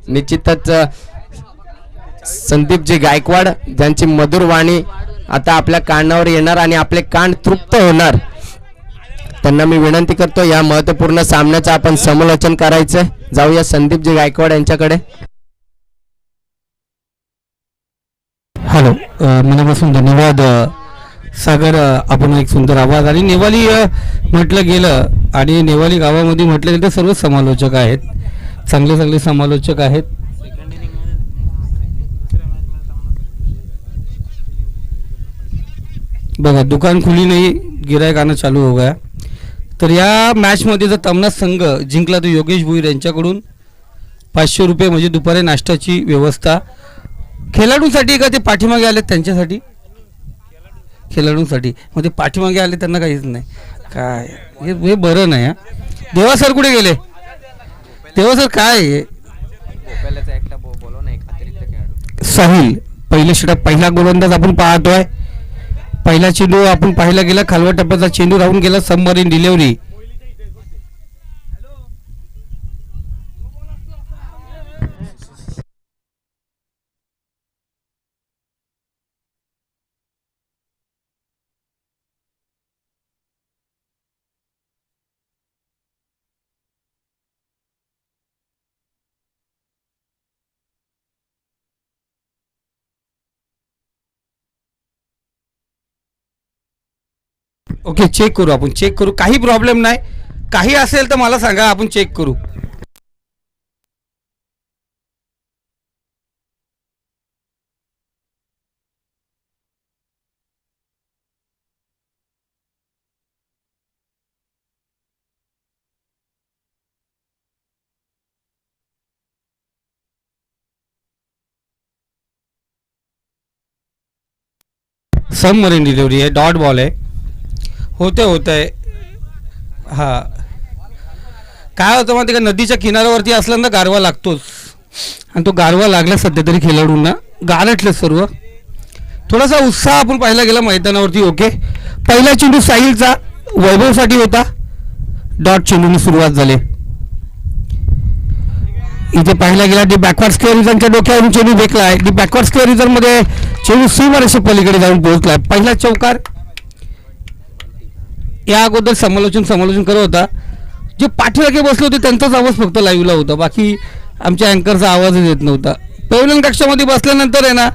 निश्चितच संदीपजी गायकवाड ज्यांची मधुर वाणी आता आपल्या कानावर येणार आणि आपले कान तृप्त होणार, त्यांना मी विनंती करतो या महत्त्वपूर्ण सामन्याचं आपण समालोचन करायचंय. जाऊया संदीपजी गायकवाड यांच्याकडे. हॅलो, मनापासून धन्यवाद सागर. आपण एक सुंदर आवाज आणि नेवाली म्हटलं गेलं आणि नेवाली गावामध्ये म्हटलं गेलं तर सर्व समालोचक आहेत, चांगले चांगले समालोचक आहेत. बघा, दुकान खुली नाही, गिरायक आना चालू हो गया. तर या मॅचमध्ये जर तमना संघ जिंकला तर योगेश भुईर यांच्याकडून 500 रुपये म्हणजे दुपारी नाश्त्याची व्यवस्था. खेळाडूंसाठी का ते पाठीमागे आले त्यांच्यासाठी? खेळाडूंसाठी. मग ते पाठीमागे आले त्यांना काहीच नाही काय? हे बरं नाही. देवा सर कुठे गेले? देवा सर काय? साहिल पहिल्या षटक, पहिला गोलंदाज आपण पाहतोय. पहिला चेंडू आपण पाहायला गेला, खालवा टप्प्याचा चेंडू राहून गेला. Submarine delivery. ओके, चेक करू आपण, चेक करू, काही प्रॉब्लेम नाही. काही असेल तर मला सांगा, आपण चेक करू. सबमरीन डिलिव्हरी आहे, डॉट बॉल आहे. होत आहे. हां, काय होतं माहिती का, नदीच्या किनाऱ्यावरती असल्यानं गारवा लागतोच आणि तो गारवा लागला सध्या तरी खेळाडूंना, गारटले सर्व. थोडासा उत्साह आपण पाहायला गेला मैदानावरती. ओके, पहिला चेंडू साहिलचा वैभवसाठी होता. डॉट चेंडूने सुरुवात झाली. इथे पाहायला गेला डी बॅकवर्ड स्क्वेअर रिझनच्या डोक्यावरून चेंडू फेकला आहे. डी बॅकवर्ड स्क्वेअर रिझनमध्ये चेंडू सीमारेषे पलीकडे जाऊन पोहोचलाय. पहिला चौकार. या अगोदर समालोचन करत होता, जे पाठीमागे बसले होते त्यांचाच आवाज फक्त लाईव्हला होता, बाकी आमच्या अँकरचा आवाजच येत नव्हता. पहिल्या कक्षामध्ये बसल्यानंतर आहे ना,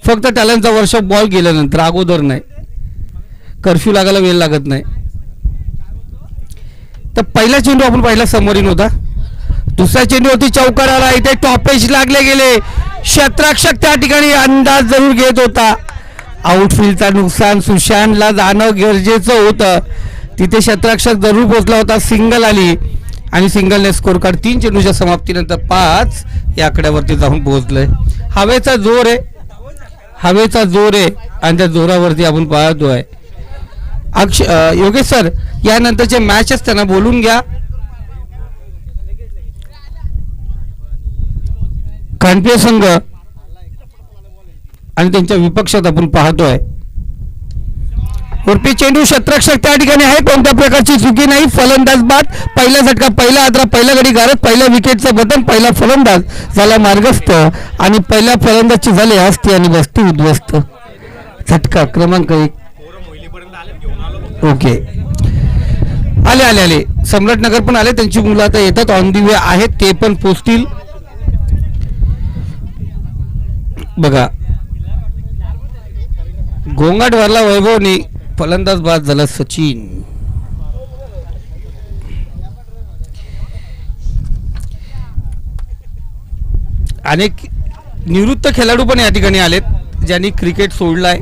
फक्त टॅलेंटचा वर्कशॉप बॉल गेल्यानंतर, अगोदर नाही. कर्फ्यू लागायला वेळ लागत नाही. तर पहिला चेंडू आपण पाहिला सबमरीन होता. दुसरा चेंडू होती चौकार आला. इथे टॉपेज लागले गेले. क्षेत्ररक्षक त्या ठिकाणी अंदाज जरूर घेत होता. आउटफील्डचा नुकसान सुशांतला जाणं गरजेचं होतं. तिथे क्षेत्ररक्षक जरूर पोहोचला होता. सिंगल आली आणि सिंगलने स्कोर कार्ड 3 चेंडूच्या समाप्तीनंतर 5 या आकड्यावरती जाऊन पोहोचलंय. हवेचा जोर आहे, हवेचा जोर आहे आणि त्या जोरावरती आपण पाहतोय. योगेश सर, यानंतरचे मॅचेस त्यांना बोलून घ्या. खानपे संघ आणि त्यांच्या विपक्षात आपण पाहतोय. वरती चेंडू क्षेत्ररक्षक त्या ठिकाणी आहे, कोणत्या प्रकारची चुकी नाही. फलंदाज बाद. पहिला झटका, पहिला आद्रा, पहिला गडी गारत, पहिल्या विकेटचं बटन, पहिला फलंदाज झाला मार्गस्थ आणि पहिल्या फलंदाजची झाली हस्ती आणि बस्ती उद्ध्वस्त. झटका क्रमांक 1. ओके, आले आले आले सम्राटनगर पण आले, त्यांची मुलं आता येतात, ऑन दी वे आहेत, ते पण पोचतील. बघा, गोंगाट वारला वैभवने, फलंदाज बाद झाला सचिन. अनेक निवृत्त खेळाडू पण या ठिकाणी आलेत, ज्यांनी क्रिकेट सोडलाय.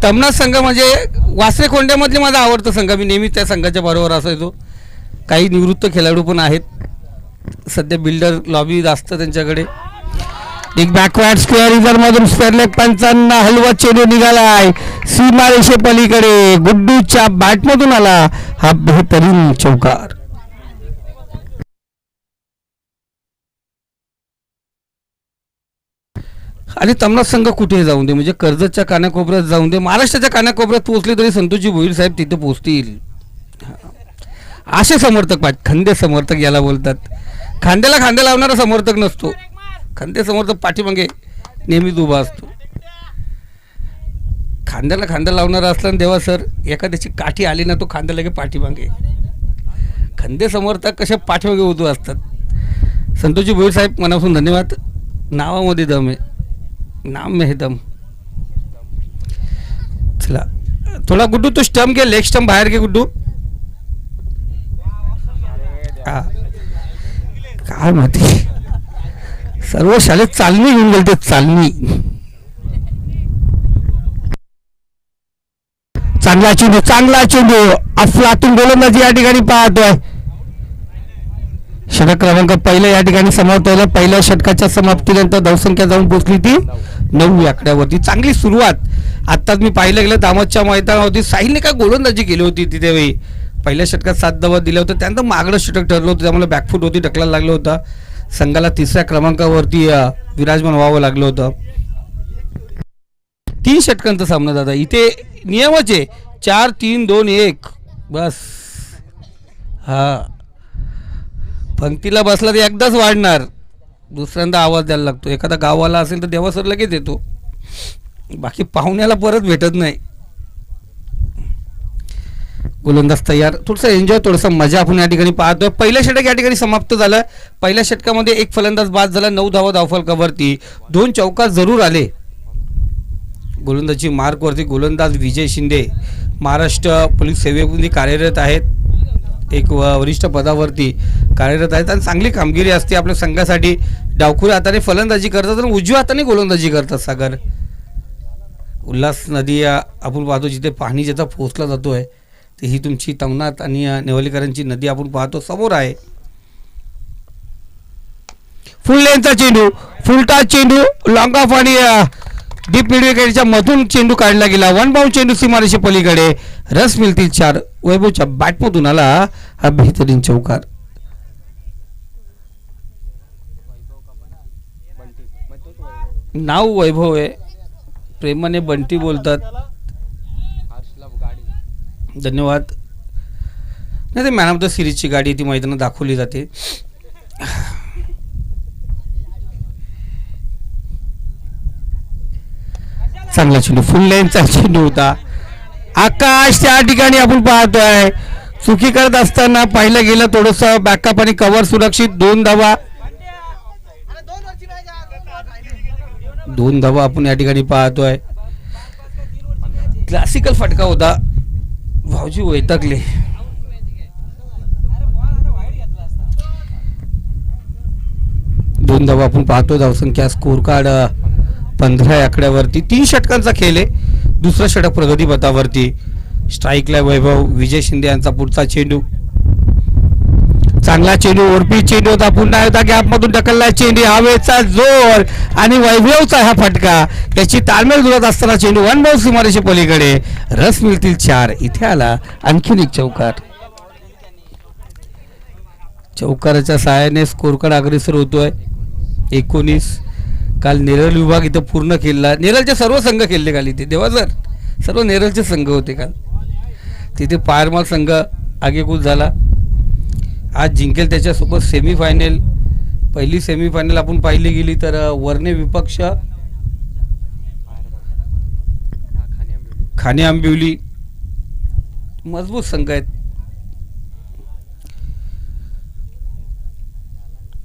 तमना संघ म्हणजे वासरे खोंड्यामधले माझा आवडता संघ, मी नेहमी त्या संघाच्या बरोबर असायचो. काही निवृत्त खेळाडू पण आहेत, सध्या बिल्डर लॉबी जास्त त्यांच्याकडे. एक बॅकवर्ड स्क्वेअर रिझर्व मधून स्पेअरलेग पंचांना हलवा चेंडू निघालाय सीमारेषे पलीकडे. गुड्डूच्या बॅटमधून आला हा बेहतरीन चौकार. आणि तमना संघ कुठे जाऊन दे, म्हणजे कर्जतच्या कानाकोपऱ्यात जाऊन दे, महाराष्ट्राच्या कानाकोपऱ्यात पोहोचले तरी संतोषजी भोईर साहेब तिथे पोहोचतील. असे समर्थक पाहिजे, खंदे समर्थक याला बोलतात. खांद्याला खांदा लावणारा समर्थक नसतो, खांदे समर्थक पाठीमागे नेहमीच उभा असतो. खांद्याला खांदा लावणारा असला देवा सर, एखाद्याची काठी आली ना तो खांदा लगे पाठीमागे. खंदे समर्थक कसे पाठीमागे उभे असतात. संतोषजी भोईर साहेब मनापासून धन्यवाद. नावामध्ये दम आहे, नाम में है दम. चला थोडा गुड्डू तू स्टंप घे, लेग स्टंप बाहेर घे गुड्डू. हा काय माहिती, सर्व शाळेत चालणी घेऊन गेलते, चालणी. चांगला चेंडू अफलातून गोलंदाजी या ठिकाणी पाहतोय. षटक क्रमांक पहिला या ठिकाणी समाप्त झाला. पहिल्या षटकाच्या समाप्तीनंतर धावसंख्या जाऊन पोहोचली ती 9 आकड्यावरती. चांगली सुरुवात. आत्ताच मी पाहिलं गेलं दामोदच्या मैदानावरती साहिलने काय गोलंदाजी केली होती तिथे वेळी. पहिल्या षटकात 7 धावा दिल्या होत्या, त्यानंतर मागणं षटक ठरलं होतं, त्यामुळे बॅकफूट होती, ढकलायला लागलं होतं. संघाला 3ऱ्या क्रमांकावरती विराजमान व्हावं लागलं होतं. 3 षटकांचा सामना दादा. इथे नियमच आहे 4-3-2-1 बस. हा पंक्तीला बसला तर एकदाच वाढणार, दुसऱ्यांदा आवाज द्यायला लागतो. एखादा गावाला असेल तर देवा सर लगेच येतो, बाकी पाहुण्याला परत भेटत नाही. गोलंदाज तयार. थोडंसं एन्जॉय, थोडंसं मजा आपण या ठिकाणी पाहतोय. पहिलं षटक या ठिकाणी समाप्त झालं. पहिल्या षटकामध्ये 1 फलंदाज बाद झाला, 9 धावा धावफलकावरती, 2 चौकार जरूर आले. गोलंदाजी मार्कवरती गोलंदाज विजय शिंदे महाराष्ट्र पोलीस सेवेमध्ये कार्यरत आहेत, एक वरिष्ठ पदावरती कार्यरत आहेत आणि चांगली कामगिरी असते आपल्या संघासाठी. डावखुऱ्या हाताने फलंदाजी करतात आणि उजव्या हाताने गोलंदाजी करतात. सागर उल्हास नदी आपण पाहतो, जिथे पाणी ज्याचा पोहोचला जातो आहे ते ही तुमची तवनाथ आणि नेवलीकरांची नदी आपण पाहतो समोर आहे. फुल लेनचा चेंडू, फुलटा चेंडू, लॉंग ऑफ आणि डीप मिड विकेटच्या मधून चेंडू काढला गेला. 1 बाउंड चेंडू सीमारेषे पलीकडे. रस मिळतील 4. वैभवच्या बॅटमधून आला हा बेहतरीन चौकार. नाव वैभव आहे, प्रेमाने बंटी बोलतात. धन्यवाद. नाही ते मॅन ऑफ द सिरीजची गाडी ती मैदानात दाखवली जाते. चांगला चेंडू, फुल लेनचा चेंडू होता. आकाश त्या ठिकाणी आपण पाहतोय चुकी करत असताना पाहिलं गेलं थोडंसं बॅकअप आणि कव्हर सुरक्षित. 2 धावा आपण या ठिकाणी पाहतोय. क्लासिकल फटका होता, भाऊजी वैतागले. दोन धावा आपण पाहतो. धावसंख्या स्कोर कार्ड 15 आकड्यावरती. 3 षटकांचा खेळ आहे. दुसरा षटक प्रगती पथावरती. स्ट्राईकला वैभव विजय शिंदे यांचा पुढचा चेंडू. चांगला चेंडू, ओरपी चेंडू होता, पुन्हा एकदा गॅपमधून ढकलला चेंडू. हवेचा जोर आणि वैभवचा हा फटका, याची ताळमेळ जुळत असताना चेंडू 1 बाउंड सीमारेषे पलीकडे. रस मिळतील 4. इथे आला आणखीन एक चौकार. चौकाराच्या सहाय्याने स्कोर कार्ड अग्रेसर होतोय. 19. काल नेरळ विभाग इथं पूर्ण खेळला. नेरळचे सर्व संघ खेळले काल इथे. देवा सर, सर्व नेरळचे संघ होते काल तिथे. पायरमाल संघ आगेकूच झाला. आज जिंकेल त्याच्यासोबत सेमीफायनल. पहिली सेमीफायनल आपण पाहिली गेली तर वर्णे विपक्ष खाणे आंबिवली, मजबूत संघ आहेत.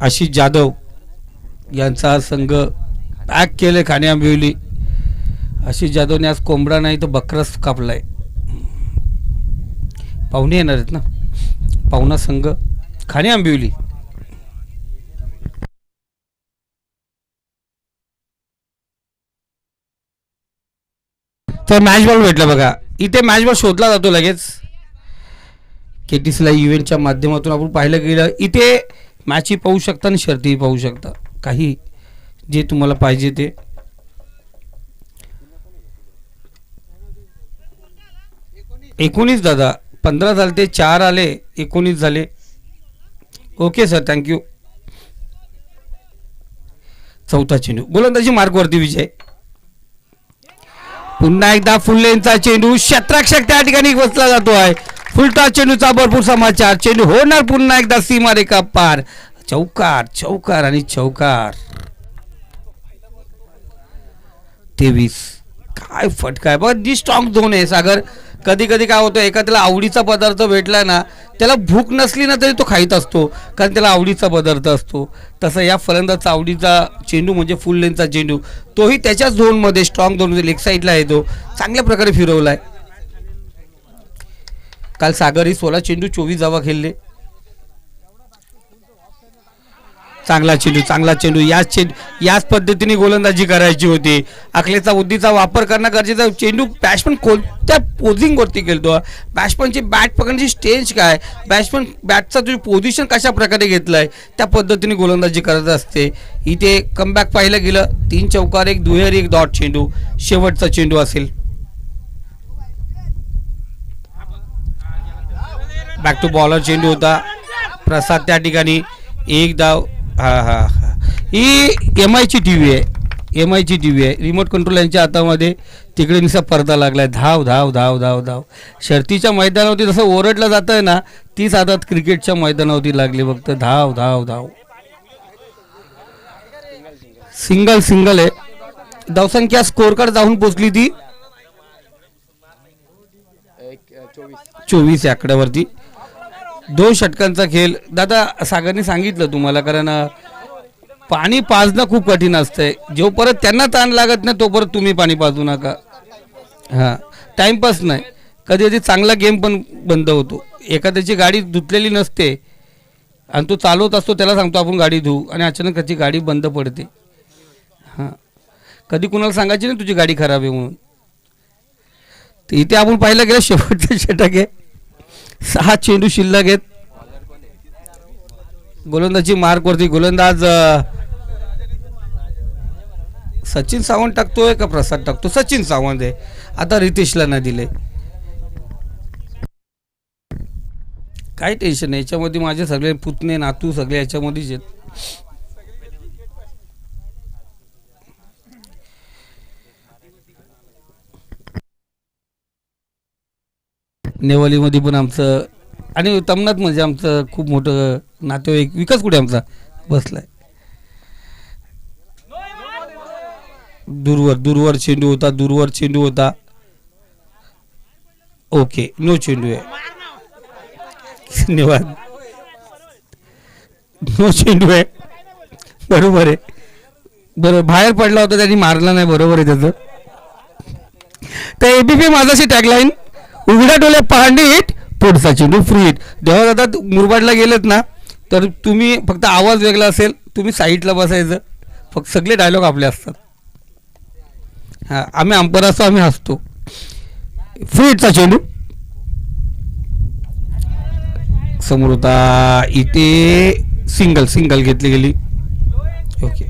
आशिष जाधव यांचा संघ पॅक केले खाणे आंबिवली. आशिष जाधवने आज कोंबडा नाही तर बकराच कापलाय. पाहुणे येणार आहेत ना, पाहुणा संघ खाणे आंबिवली. तर मॅच बॉल भेटला बघा. इथे मॅच बॉल शोधला जातो लगेच. KTCला इव्हेंटच्या माध्यमातून आपण पाहिलं गेलं. इथे मॅचही पाहू शकता आणि शर्तीही पाहू शकता, काही जे तुम्हाला पाहिजे ते. एकोणीस दादा, 15 झाले ते 4 आले, 19 झाले. Okay sir, thank you. चौथा चेंडू गोलंदाजी मार्कवरती विजय. पुन्हा एकदा फुल लेनचा चेंडू, क्षेत्ररक्षक त्या ठिकाणी बसला जातो आहे. फुलटा चेंडूचा भरपूर समाचार. चेंडू होणार पुन्हा एकदा सीमारेखा पार. चौकार चौकार आणि चौकार. 23. काय फटका आहे बघ, जी स्ट्रॉंग झोन आहे सागर. कधी कधी काय होतं, एखाद्याला आवडीचा पदार्थ भेटला ना, त्याला भूक नसली ना तरी तो खाईत असतो, कारण त्याला आवडीचा पदार्थ असतो. तसं या फलंदाचा आवडीचा चेंडू म्हणजे फुल लेनचा चेंडू, तोही त्याच्याच झोनमध्ये स्ट्रॉंग झोन लेग साईडला आहे, तो चांगल्या प्रकारे फिरवला आहे. काल सागर ही 16 चेंडू 24 धावा खेळले. चांगला चेंडू याच पद्धतीने गोलंदाजी करायची होती. आखलेचा बुद्धीचा वापर करणं गरजेचा. चेंडू बॅट्समन कोणत्या पोझिंगवरती खेळतो, बॅट्समनची बॅट पकडण्याची स्टेज काय, बॅटचा तुझी पोझिशन कशा प्रकारे घेतलं आहे, त्या पद्धतीने गोलंदाजी करत असते. इथे कमबॅक पाहिलं गेलं, 3 चौकार 1 दुहेरी 1 डॉट चेंडू, शेवटचा चेंडू असेल. बॅक टू बॉलर चेंडू होता. प्रसाद त्या ठिकाणी 1 धाव. ही MI ची टीव्ही आहे, रिमोट कंट्रोल यांच्या हातामध्ये. तिकडे निसा पडदा लागलाय. धाव धाव धाव धाव धाव. शर्तीच्या मैदानावरती जसं ओरडलं जात आहे ना, तीच आता क्रिकेटच्या मैदानावरती लागली. फक्त धाव धाव धाव. सिंगल आहे. धावसंख्या स्कोर कार्ड जाऊन पोचली ती 24 आकड्यावरती. 2 षटकांचा खेळ. दादा सागरने सांगितलं तुम्हाला, कारण पाणी पाजणं खूप कठीण असतंय. जो परत त्यांना ताण लागत नाही तोपर्यंत तुम्ही पाणी पाजू नका. हां, टाइमपास नाही. कधी कधी चांगला गेम पण बंद होतो. एखाद्याची गाडी धुतलेली नसते आणि तो चालवत असतो, त्याला सांगतो आपण गाडी धुऊ, आणि अचानक त्याची गाडी बंद पडते. हां, कधी कुणाला सांगायची नाही तुझी गाडी खराब आहे म्हणून. तर इथे आपण पाहिलं गेलं शेवटचं षटक आहे. 6 चेंडू शिल्लक आहेत. गोलंदाजी मार्कवरती गोलंदाज सचिन सावंत टाकतोय का प्रसाद टाकतो? सचिन सावंत आहे. आता रितेशला नाही दिले. काय टेन्शन नाही याच्यामध्ये. माझे सगळे पुतणे नातू सगळे याच्यामध्येच आहेत. नेवालीमध्ये पण आमचं आणि तमनात म्हणजे आमचं खूप मोठं नातेवाईक. विकास कुठे आमचा बसलाय. दूरवर चेंडू होता. ओके, नो चेंडू आहे. धन्यवाद. नो चेंडू आहे. बरोबर आहे. बरोबर, बाहेर पडला होता त्यांनी, मारला नाही. बरोबर आहे त्याचं. तर ABP माझाशी टॅगलाईन, उघड्या डोळे पहांडी हिट, पुढचा चेंडू फ्री हिट. जेव्हा दादा मुरबाडला गेलेत ना, तर तुम्ही फक्त आवाज वेगळा असेल, तुम्ही साईडला बसायचं. फक्त सगळे डायलॉग आपले असतात. हां, आम्ही अंपर असतो, आम्ही हसतो. फ्री हिटचा चेंडू समोर होता. इथे सिंगल घेतली गेली. ओके.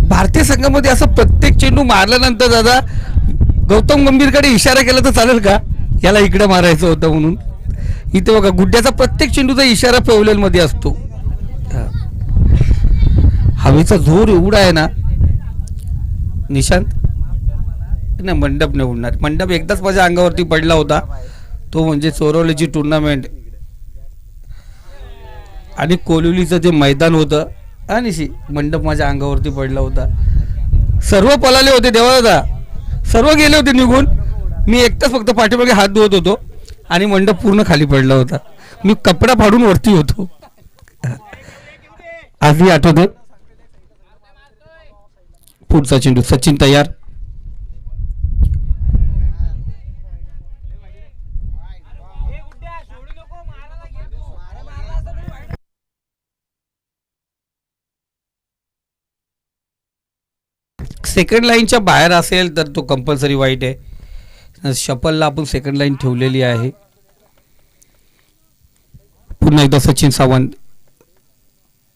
भारतीय संघामध्ये असं प्रत्येक चेंडू मारल्यानंतर दादा गौतम गंभीरकडे इशारा केला तर चालेल का, याला इकडे मारायचं होतं म्हणून? इथे बघा, गुड्ड्याचा प्रत्येक चेंडूचा इशारा पेवलेलमध्ये असतो. हवेचा जोर एवढा आहे ना निशांत, नाही मंडप नाही उडणार. मंडप एकदाच माझ्या अंगावरती पडला होता, तो म्हणजे चोरवलीची टुर्नामेंट आणि कोलिवलीचं जे मैदान होतं, आणि मंडप माझ्या अंगावरती पडला होता. सर्व पळाले होते देवा दादा, सर्व गेले होते निघून. मी एकटाच फक्त पाठीमागे हात धुवत होतो आणि मंडप पूर्ण खाली पडला होता. मी कपडा फाडून वरती होतो. आधी आठवते. पुढचा चेंडू. सचिन तयार. सेकंड लाईनच्या बाहेर असेल तर तो कंपल्सरी वाईट आहे. शपलला आपण सेकंड लाईन ठेवलेली आहे. पुन्हा एकदा सचिन सावंत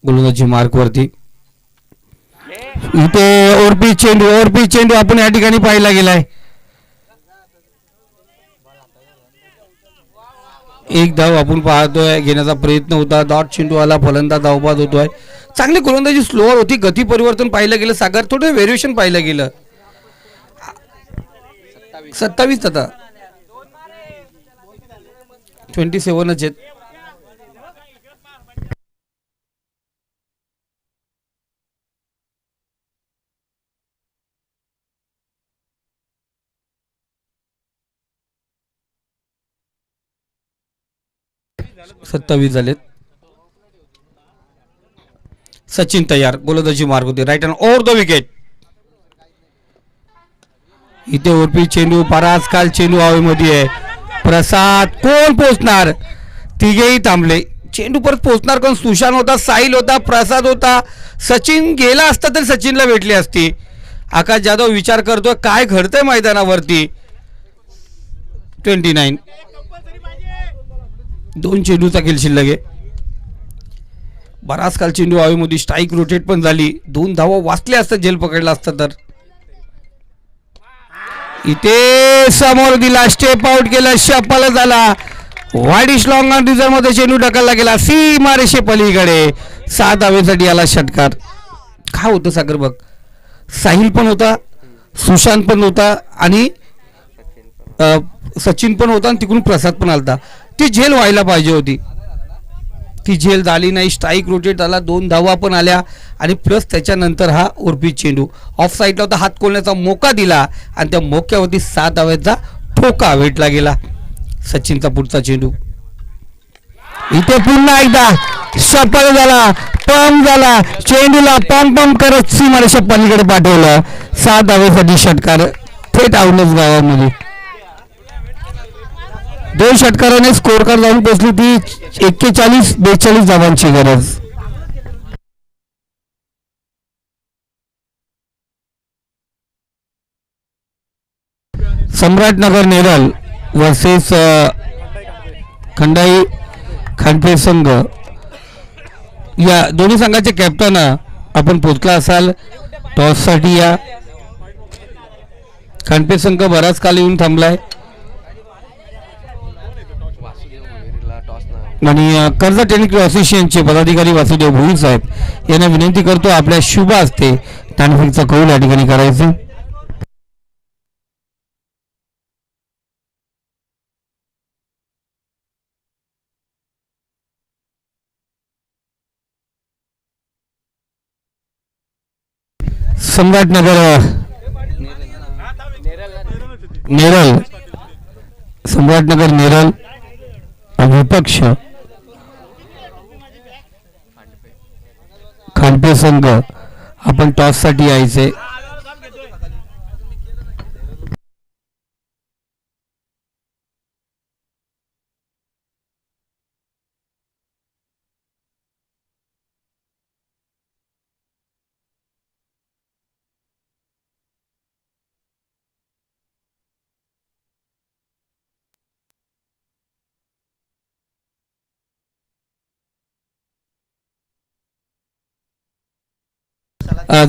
गोलंदाजी मार्कवरती. इथे ओरपी चेंडू आपण या ठिकाणी पाहिला गेलाय. एक धाव आपण पाहतोय, घेण्याचा प्रयत्न होता. डॉट चेंडू आला, फलंदाज धावबाद होतोय. चांगली गोलंदाजी स्लोअर होती. गती परिवर्तन पाहिलं गेलं सागर, थोडं व्हेरिएशन पाहिलं गेलं. 27 आता 27च आहेत. 27 झालेत. सचिन तयार, गोलंदाजी मार्ग होते right hand over the wicket. इथे ओरपी चेंडू बराच काल चेंडू हवेमध्ये आहे. प्रसाद कोण पोचणार, तिघेही थांबले. चेंडू परत पोचणार कोण, सुशांत होता, साहिल होता, प्रसाद होता. सचिन गेला असता तरी सचिनला भेटली असती. आकाश जाधव विचार करतोय काय घडतंय मैदानावरती. 29 2 चेंडूचा खेळ शिल्लक आहे. बराच काल चेंडू हवेमध्ये, स्ट्राईक रोटेट पण झाली. 2 धावा वाचल्या असतात झेल पकडला असता तर. इथे समोर दिला, स्टेप आउट केला, शपल झाला. वाईडिश लॉंग ऑन रिझर्व मध्ये चेंडू ढकलला गेला सीमारेषे पलीकडे. 7 धावेसाठी आला षटकार. काय होतं सागर बघ, साहिल पण होता, सुशांत पण होता आणि सचिन पण होता आणि तिकडून प्रसाद पण आलता. ती झेल व्हायला पाहिजे होती, ती झेल झाली नाही. स्ट्राईक रोटेट झाला, 2 धावा पण आल्या आणि प्लस त्याच्यानंतर हा उर्फी चेंडू ऑफ साईडला होता. हात खोलण्याचा मोका दिला आणि त्या मोक्यावरती 7 धाव्याचा ठोका भेटला गेला. सचिनचा पुढचा चेंडू इथे पुन्हा एकदा सफल झाला, पंप झाला. चेंडूला पंप करत सीमारेषा पलीकडे पाठवलं. 7 धावेसाठी षटकार थेट आउटलेस गावामध्ये. 2 षटकाराने स्कोर कार्ड जाऊन पोचली ती 41-42 धावांची गरज. सम्राटनगर नेरल वर्सेस खंडाई खांडपे संघ. या दोन्ही संघाचे कॅप्टन आपण पोचला असाल टॉससाठी. या खांडपे संघ बराच काल येऊन थांबलाय आणि कर्ज टेनिस असोसिएशनचे पदाधिकारी वासुदेव भोईर साहेब यांना विनंती करतो आपल्या शुभ हस्ते तानफिकचा कौल या ठिकाणी करायचं. सम्राटनगर नेरल, सम्राटनगर नेरल विपक्ष खांडपे संघ. आपण टॉस साठी यायचे.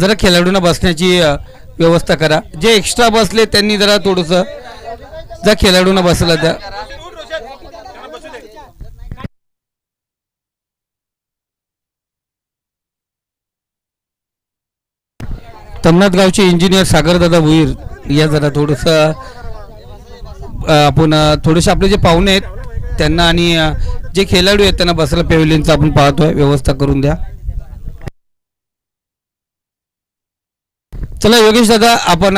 जरा खेळाडूंना बसण्याची व्यवस्था करा. जे एक्स्ट्रा बसले त्यांनी जरा थोडंसं जर खेळाडूंना बसला द्या. तमनाथ गावचे इंजिनियर सागरदादा भोईर या जरा थोडंसं आपण थोडेसे आपले जे पाहुणे आहेत त्यांना आणि जे खेळाडू आहेत त्यांना बसायला पेव्हिलियनचं आपण पाहतोय, व्यवस्था करून द्या. चला योगेश दादा आपण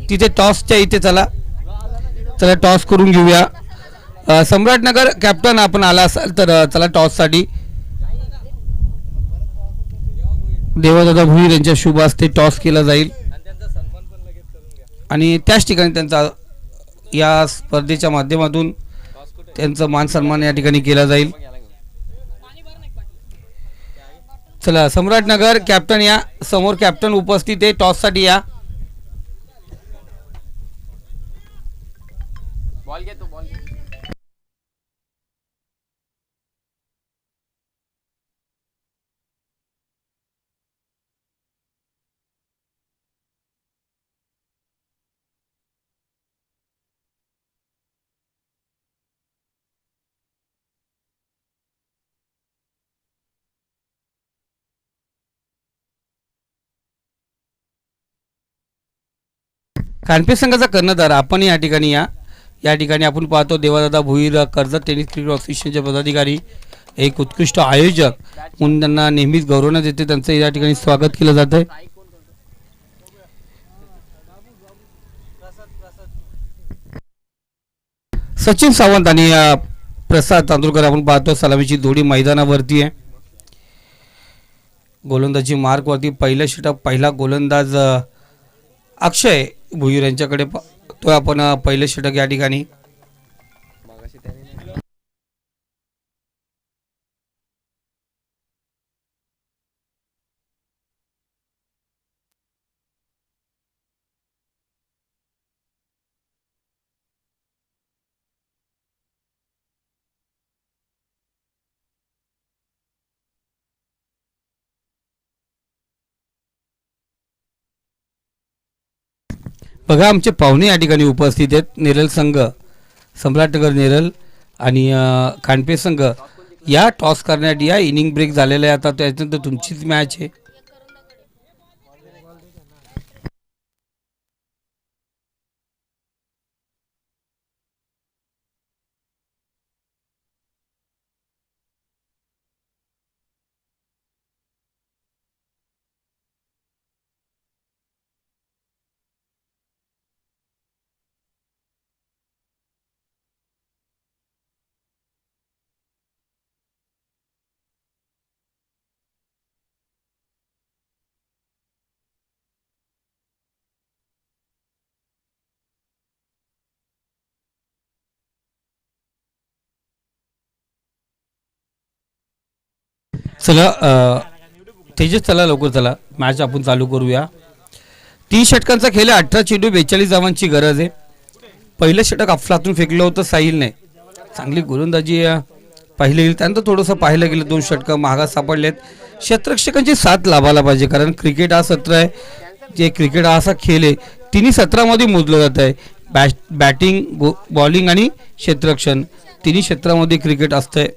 तिथे टॉसच्या इथे चला टॉस करून घेऊया. सम्राटनगर कॅप्टन आपण आला असाल तर चला टॉससाठी. देवदादा भुईर यांच्या शुभ हस्ते टॉस केला जाईल आणि त्याच ठिकाणी त्यांचा या स्पर्धेच्या माध्यमातून त्यांचा मान सन्मान या ठिकाणी केला जाईल. चला सम्राटनगर कॅप्टन या समोर, कॅप्टन उपस्थित आहे टॉस साठी. या बॉल घे तो, बॉल घे. खांडपे संघाचा कर्णधार आपण या ठिकाणी या ठिकाणी आपण पाहतो देवादादा भुईर कर्जत टेनिस क्रिकेट असोसिएशनचे पदाधिकारी, एक उत्कृष्ट आयोजक म्हणून त्यांना नेहमीच गौरवण्यात येते. त्यांचं या ठिकाणी स्वागत केलं जात आहे. सचिन सावंत आणि प्रसाद तांदूळकर आपण पाहतो सलामीची जोडी मैदानावरती आहे. गोलंदाजी मार्कवरती पहिलं षटक पहिला गोलंदाज अक्षय भुईर यांच्याकडे तो आपण पहिलं षटक या ठिकाणी. बघा आमचे पाहुणे या ठिकाणी उपस्थित आहेत. नेरल संघ सम्राटनगर नेरल आणि खांडपे संघ या टॉस करण्यासाठी या इनिंग ब्रेक झालेला आहे. आता त्याच्यानंतर तुमचीच मॅच आहे. चला तेजस चला लवकर चला मॅच आपण चालू करूया. 30 षटकांचा खेळ आहे. 18 चेंडू 42 धावांची गरज आहे. पहिलं षटक अफलातून फेकलं होतं साहिलने. चांगली गोलंदाजी पाहिली गेली. त्यानंतर थोडंसं पाहिलं गेलं 2 षटकं महागात सापडलेत. क्षेत्ररक्षकांची साथ लाभायला पाहिजे कारण क्रिकेट हा सत्र आहे. जे क्रिकेट हा असा खेळ आहे तिन्ही सत्रामध्ये मोजलं जात आहे. बॅटिंग बॉलिंग आणि क्षेत्ररक्षण तिन्ही क्षेत्रामध्ये क्रिकेट असतंय.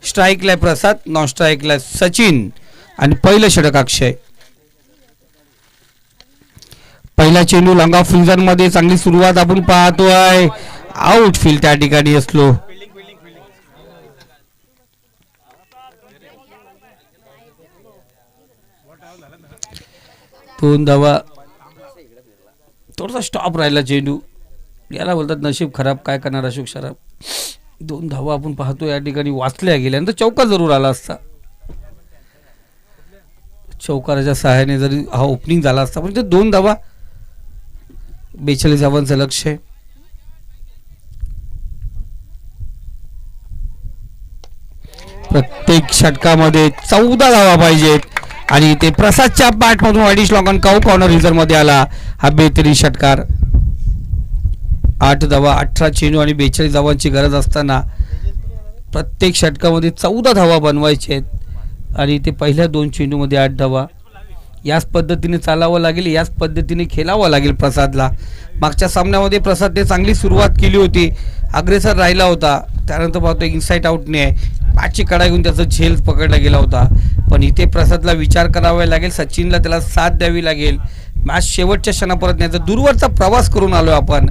स्ट्राईकला प्रसाद, नॉन स्ट्राईकला सचिन आणि पहिलं षटक अक्षय. पहिला चेंडू लॉंग फ्रीजर मध्ये चांगली सुरुवात आपण पाहतोय. आउटफील्ड त्या ठिकाणी असलो. दोन धावा. थोडासा स्टॉप राहिला चेंडू. याला बोलतात नशीब खराब. काय करणार अशोक शराब. 2 धावा आपण पाहतो या ठिकाणी वाचल्या गेल्यानंतर चौकार जरूर आला असता. चौकाराच्या सहाय्याने जरी हा ओपनिंग झाला असता पण ते 2 धावा 42 धावांचं लक्ष आहे. प्रत्येक षटकामध्ये 14 धावा पाहिजेत आणि ते प्रसादच्या बॅटमधून वाईडिश लॉंगन काऊ कॉर्नर रिझर्व मध्ये आला. हा बेहतरीन षटकार. 8 धावा 18 चेंडू आणि 42 धावांची गरज असताना प्रत्येक षटकामध्ये 14 धावा बनवायचे आहेत आणि ते पहिल्या 2 चेंडूमध्ये 8 धावा. याच पद्धतीने चालावं लागेल. याच पद्धतीने खेळावं लागेल प्रसादला. मागच्या सामन्यामध्ये प्रसादने चांगली सुरुवात केली होती. अग्रेसर राहिला होता. त्यानंतर पाहतो इनसाइट आउटने बॅटची कडा घेऊन त्याचा झेल पकडला गेला होता. पण इथे प्रसादला विचार करावा लागेल. सचिनला त्याला साथ द्यावी लागेल. मॅच शेवटच्या क्षणापर्यंत न्यायचा. दूरवरचा प्रवास करून आलोय आपण.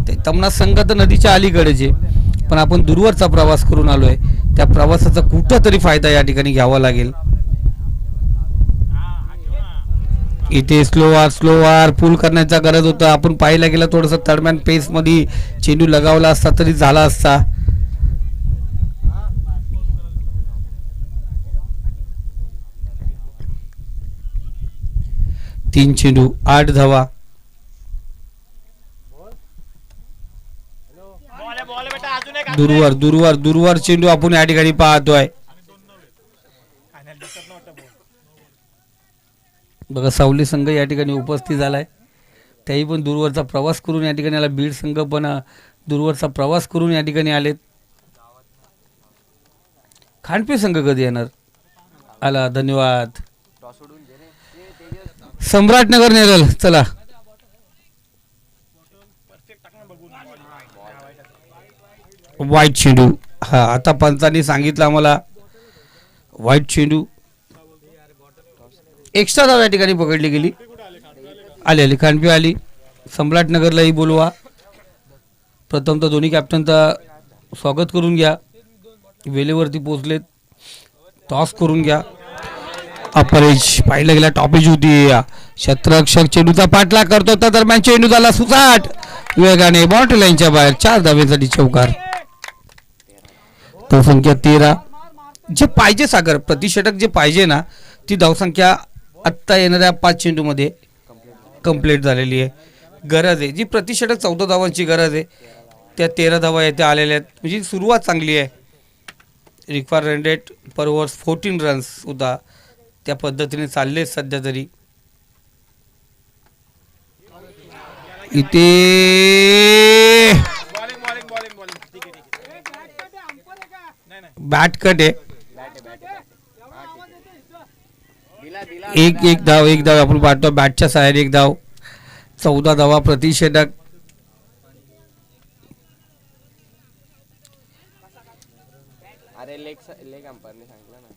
ते तमना संघ तर नदीच्या अलीकडेच आहे पण आपण दूरवरचा प्रवास करून आलोय. त्या प्रवासाचा कुठंतरी फायदा या ठिकाणी घ्यावा लागेल. इथे स्लोवार पूल करण्याचा गरज होता. आपण पाहायला गेला थोडंसं थर्डमॅन पेस मध्ये चेंडू लगावला असता तरी झाला असता. तीन चेंडू 8 धावा. दूरवर चेंडू आपण या ठिकाणी पाहतोय. बघा सावली संघ या ठिकाणी उपस्थित झालाय. त्याही पण दूरवरचा प्रवास करून या ठिकाणी आला. बीड संघ पण दूरवरचा प्रवास करून या ठिकाणी आलेत. खांडपे संघ कधी येणार आला. धन्यवाद. सम्राटनगर नेरल चला. वाईट चेंडू. हा आता पंचांनी सांगितलं आम्हाला वाईट चेंडू. एक्स्ट्रा धाव या ठिकाणी पकडली गेली. आली खांडपे आली. सम्राटनगरलाही बोलवा. प्रथम तर दोन्ही कॅप्टनचा स्वागत करून घ्या. वेळेवरती पोहोचलेत. टॉस करून घ्या. अपरेज पाहिलं गेला. टॉपेज होती. क्षेत्ररक्षक चेंडूचा पाठलाग करतो त्या दरम्यान चेंडू झाला सुसाट. वेगाने बॉटल लाईनच्या बाहेर 4 धावेसाठी चौकार. धावसंख्या 13. जे पाहिजे सागर प्रतिषटक जे पाहिजे ना ती धावसंख्या आत्ता येणाऱ्या 5 चेंडूमध्ये कंप्लीट झालेली आहे. गरज आहे जी प्रतिषटक 14 धावांची गरज आहे त्या 13 धावा येथे आलेल्या आहेत. म्हणजे सुरुवात चांगली आहे. रिक्वायर्ड रेट पर ओव्हर्स 14 रन्स सुद्धा त्या पद्धतीने चालले सध्या तरी. इथे बॅट कट आहे. एक धाव आपण पाहतो बॅटच्या सहाय्याने 1 धाव. 14 धावा प्रतिषेधक. अरे लेग अंपायरने सांगितलं ना.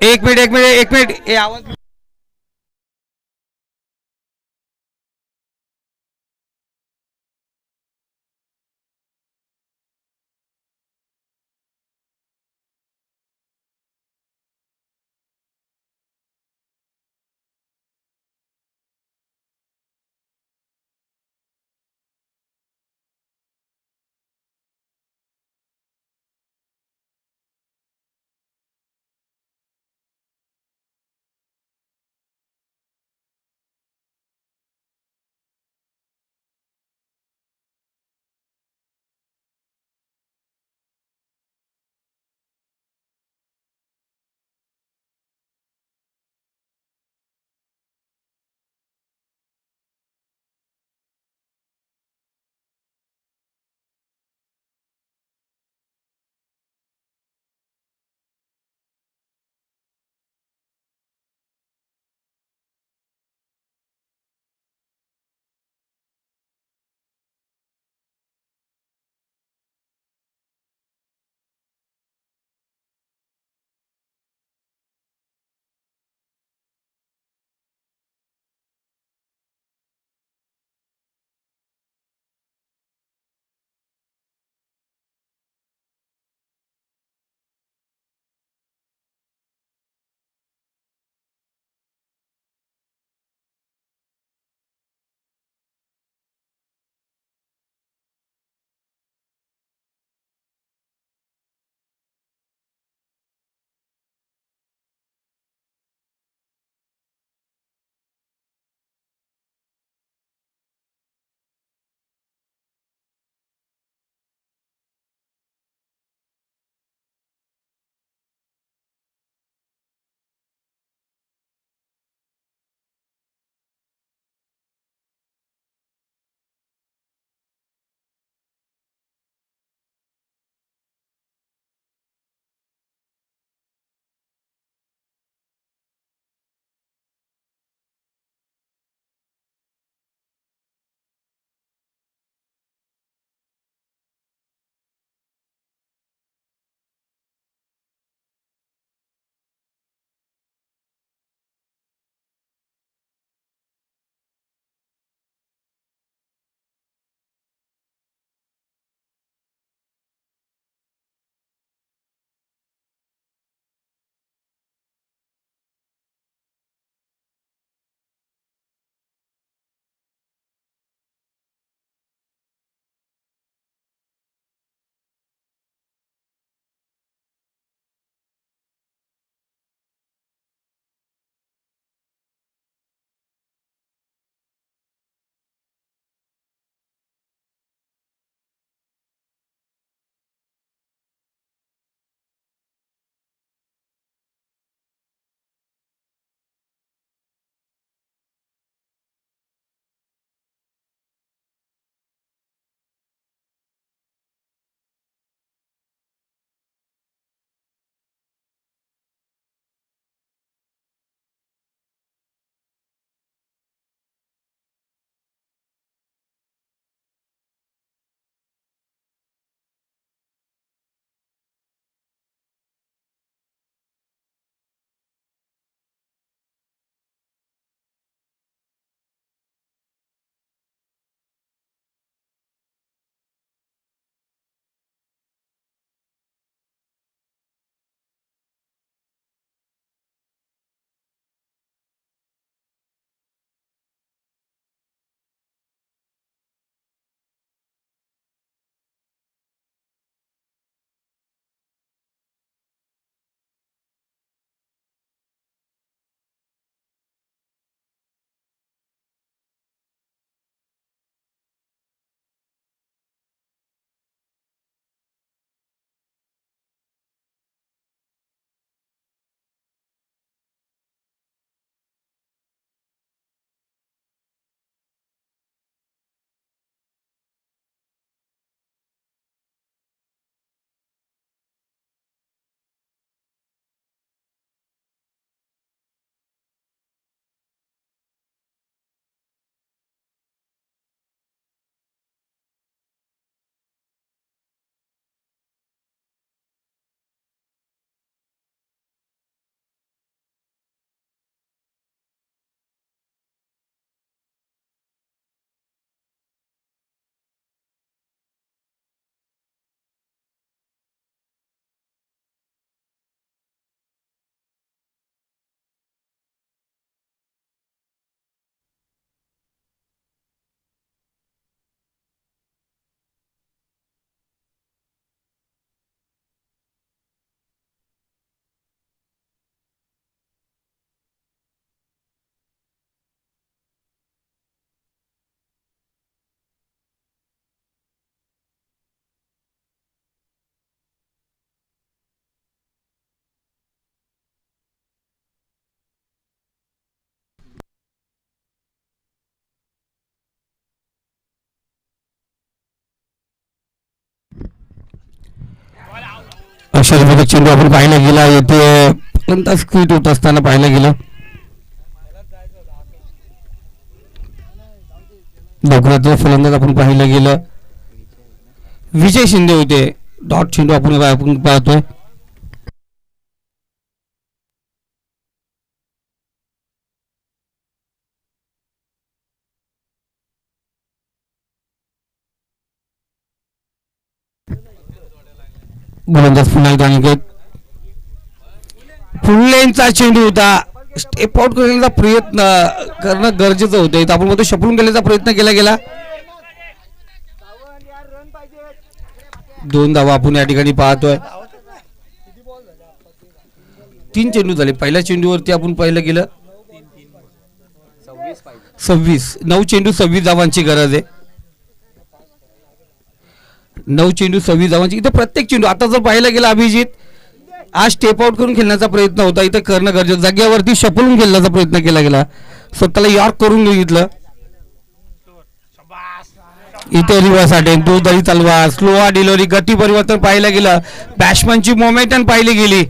एक मिनिट हे आवाज आश्चर्यजनक चेंडू आपण पाहायला गेला येथे फलंदाज क्विट होत असताना पाहायला गेलं. डोकराचा फलंदाज आपण पाहायला गेलं विजय शिंदे होते. डॉट चेंडू आपण पाहतोय. गोलंदाज पुन्हा एकदा अनिकेत. फुललेनचा चेंडू होता. स्टेप आउट करण्याचा प्रयत्न करणं गरजेचं होतं. इथं आपण म्हणतो शपलून गेल्याचा प्रयत्न केला गेला. 2 धावा आपण या ठिकाणी पाहतोय. 3 चेंडू झाले. पहिल्या चेंडूवरती आपण पाहिलं गेलं 26. 9 चेंडू 26 धावांची गरज आहे. 9 चेंडू 26 धावांची. इथं प्रत्येक चेंडू आता जर पाहायला गेला अभिजित आज स्टेप आउट करून खेळण्याचा प्रयत्न होता. इथं करणं गरजेचं. जाग्यावरती शपलून खेळण्याचा प्रयत्न केला गेला. स्वतःला यॉर्क करून घेतलं. इथे रिव्हर्स अटेम्प्ट 2 दरी तलवार स्लो डिलिव्हरी गती परिवर्तन पाहिलं गेलं. बॅट्समनची मोमेंटन पाहिली गेली.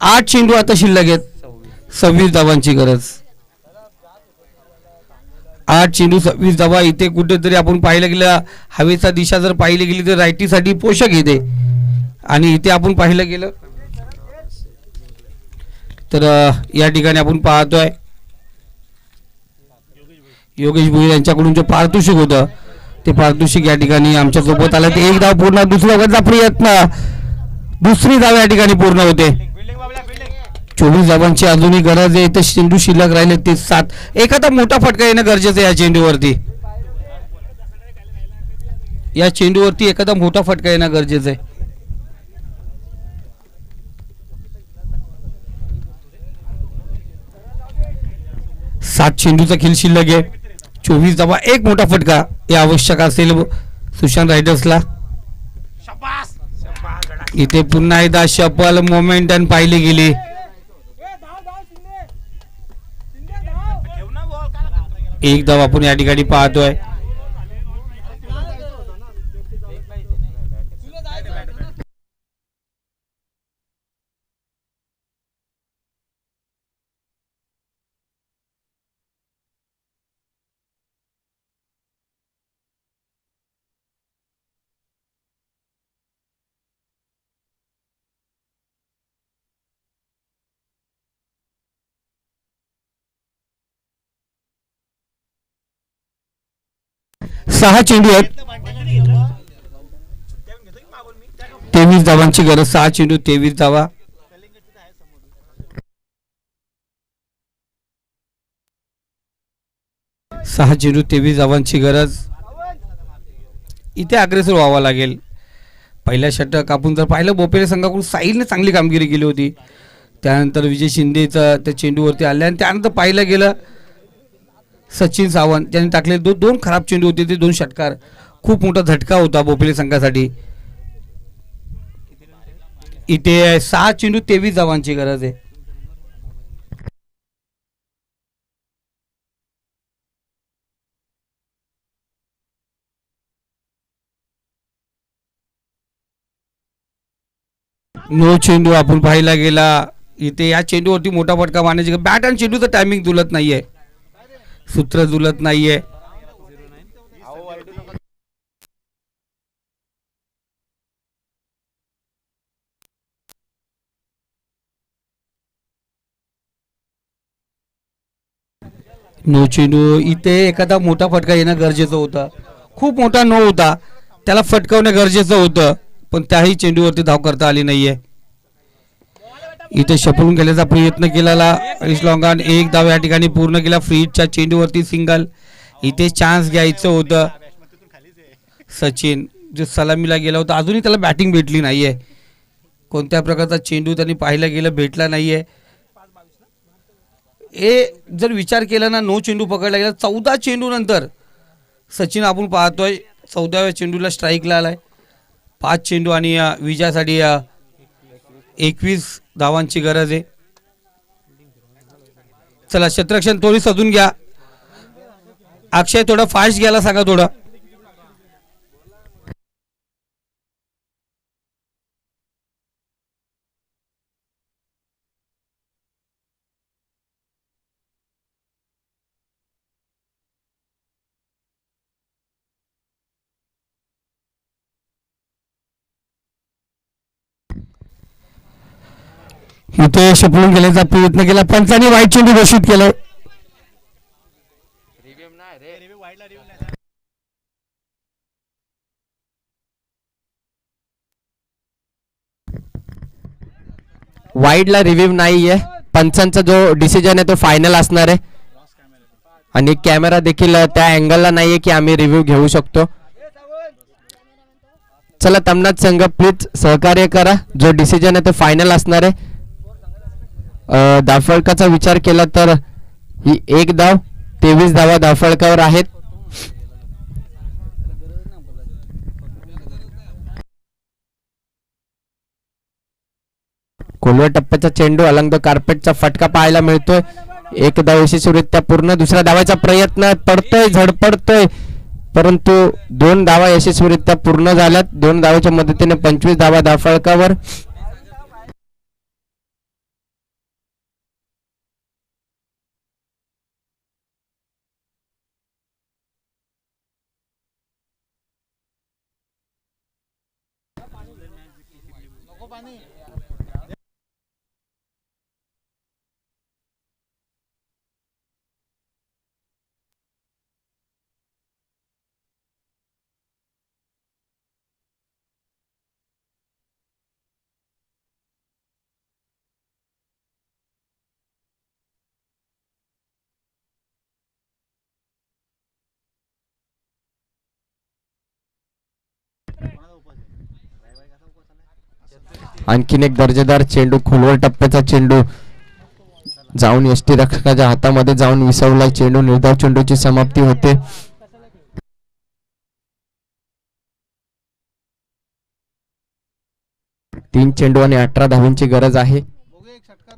8 चेंडू आता शिल्लक आहेत. 26 धावांची गरज. 8 चेंडू 26 धावा. इथे कुठेतरी आपण पाहिलं गेलं हवेचा दिशा जर पाहिली गेली तर रायटीसाठी पोषक येते. आणि इथे आपण पाहिलं गेलं तर या ठिकाणी आपण पाहतोय योगेश भोईर यांच्याकडून जे पारितोषिक होतं ते पारितोषिक या ठिकाणी आमच्या सोबत आलं. ते 1 धाव पूर्ण. दुसऱ्या ओव्हरचा प्रयत्न. दुसरी धाव या ठिकाणी पूर्ण होते. 24 धावांची अजूनही गरज आहे. इथे चेंडू शिल्लक राहिले ते 7. एखादा मोठा फटका येणं गरजेचं आहे या चेंडूवरती. या चेंडूवरती एखादा मोठा फटका येणं गरजेचं आहे. 7 चेंडूचा खेळ शिल्लक आहे. 24 धावा. एक मोठा फटका हे आवश्यक असेल सुशांत रायडर्सला. इथे पुन्हा एकदा शपल मोमेंटन पाहिली गेली. एक धाव आपण या ठिकाणी पाहतोय. सहा चेंडू आहेत. 23 धावांची गरज. 6 चेंडू 23 धावा. सहा चेंडू 23 धावांची गरज. इथे अग्रेसर व्हावं लागेल. पहिल्या षटक आपण जर पाहिलं बोपेरे संघाकडून साहिलने चांगली कामगिरी केली होती. त्यानंतर विजय शिंदेचं त्या चेंडूवरती आले आणि त्यानंतर पाहिलं गेलं सचिन सावंत त्यांनी टाकले दोन खराब चेंडू होते. ते 2 षटकार खूप मोठा झटका होता बोपेरे संघासाठी. इथे 6 चेंडू 23 धावांची गरज आहे. नो चेंडू आपण पाहायला गेला. इथे या चेंडूवरती मोठा फटका मारण्याची बॅट आणि चेंडूचं टायमिंग जुलत नाहीये. सूत्र जुलत नाहीये. नो चेंडू. इथे एखादा मोठा फटका येणं गरजेचं होतं. खूप मोठा नो होता. त्याला फटकावणं गरजेचं होतं पण त्याही चेंडूवरती धाव करता आली नाहीये. इथे शपलून गेल्याचा प्रयत्न केलेला हरीश लॉंगान. 1 धाव या ठिकाणी पूर्ण केला. फ्रीजच्या चेंडूवरती सिंगल. इथे चान्स घ्यायचं होतं. सचिन जो सलामीला गेला होता अजूनही त्याला बॅटिंग भेटली नाहीये. कोणत्या प्रकारचा चेंडू त्यांनी पाहायला गेलं भेटला नाहीये. जर विचार केला ना नो चेंडू पकडला गेला. 14 चेंडू नंतर सचिन आपण पाहतोय 14व्या चेंडूला स्ट्राईकला आलाय. 5 चेंडू आणि विजयासाठी 21 धावांची गरज आहे. चला क्षेत्ररक्षण थोडी सजून घ्या. अक्षय थोडं फास्ट घ्यायला सांगा थोडं. इथे शपळून गेल्याचा प्रयत्न केला, पंचांनी वाईट चेंडू घोषित केलाय. वाईडला रिव्ह्यू नाहीये. पंचांचा जो डिसिजन आहे तो फायनल असणार आहे आणि कॅमेरा देखील त्या अँगलला नाहीये की आम्ही रिव्ह्यू घेऊ शकतो. चला तमनाथ संघ प्लीज सहकार्य करा. जो डिसिजन आहे तो फायनल असणार आहे. धावफलकाचा विचार केला तर ही 1 धाव, 23 धावा धावफलकावर आहेत. खोलवर टप्प्याचा चेंडू अलंग द कार्पेटचा फटका पाहायला मिळतोय. 1 धाव यशस्वीरित्या पूर्ण. दुसरा धावाचा प्रयत्न पडतोय, झडपडतोय, परंतु 2 धावा यशस्वीरित्या पूर्ण झाल्यात. 2 धावाच्या मदतीने 25 धावा धावफलकावर. आणखीन एक दर्जेदार चेंडू, खोलवर टप्प्याचा चेंडू जाऊन यष्टी रक्षकाच्या हातामध्ये जाऊन विसवला. चेंडू निर्धाव चेंडूची समाप्ती होते. तीन चेंडू आणि 18 धावांची गरज आहे.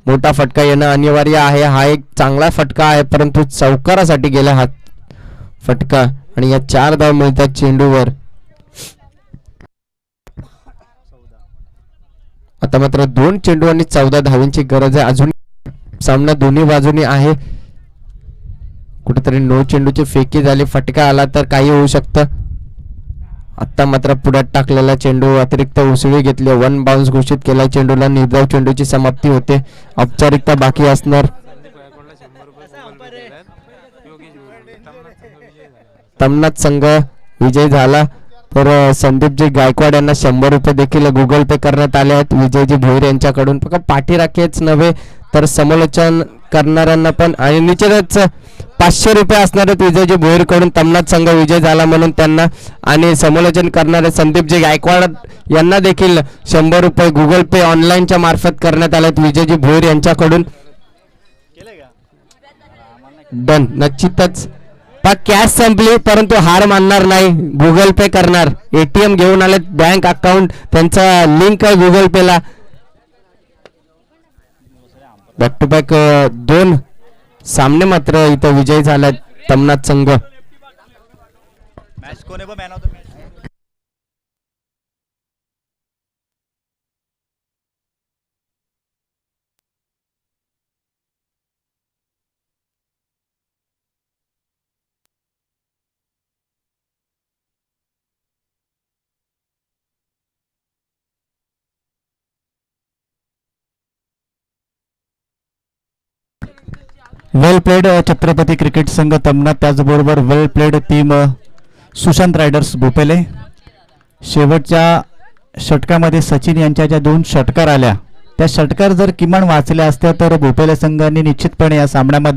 मोठा फटका येणं अनिवार्य आहे. हा एक चांगला फटका आहे, परंतु चौकारासाठी गेला हा फटका आणि या 4 धाव मिळतात चेंडूवर. आता मात्र 2 चेंडू आणि 14 धावांची गरज आहे. अजून सामना दोन्ही बाजूनी आहे. कुठेतरी 9 चेंडूची फेकी झाली, फटका आला तर काही होऊ शकतं. आता मात्र पुढ्यात टाकलेला चेंडू अतिरिक्त उसळी घेतली, 1 बाउन्स घोषित केला. चेंडूला निर्धाव चेंडूची समाप्ती होते. औपचारिकता बाकी असणार. तमनाथ संघ विजय झाला तर संदीपजी गायकवाड यांना 100 रुपये देखील गुगल पे करण्यात आले आहेत विजयजी भोईर यांच्याकडून. फक्त पाठीराखेच नव्हे तर समालोचन करणाऱ्यांना पण आणि निश्चितच 500 रुपये असणार आहेत विजयजी भोईर कडून. तमनाथ संघ विजय झाला म्हणून त्यांना आणि समालोचन करणारे संदीपजी गायकवाड यांना देखील 100 रुपये गुगल पे ऑनलाईनच्या मार्फत करण्यात आले आहेत विजयजी भोईर यांच्याकडून. डन. निश्चितच कॅश संपली परंतु हार मानणार नाही, गुगल पे करणार. एटीएम घेऊन आले, बँक अकाउंट त्यांचा लिंक आहे गुगल पे ला. बॅक टू बॅक 2 सामने मात्र इथं विजय झाला तमनाथ संघ. वेल प्लेड छत्रपती क्रिकेट संघ तमनाथ, त्याचबरोबर वेल प्लेड टीम सुशांत रायडर्स भोपेले. शेवटच्या षटकामध्ये सचिन यांच्या ज्या 2 षटकार आल्या त्या षटकार जर किमान वाचल्या असत्या तर भोपेले संघाने निश्चितपणे या सामन्यामध्ये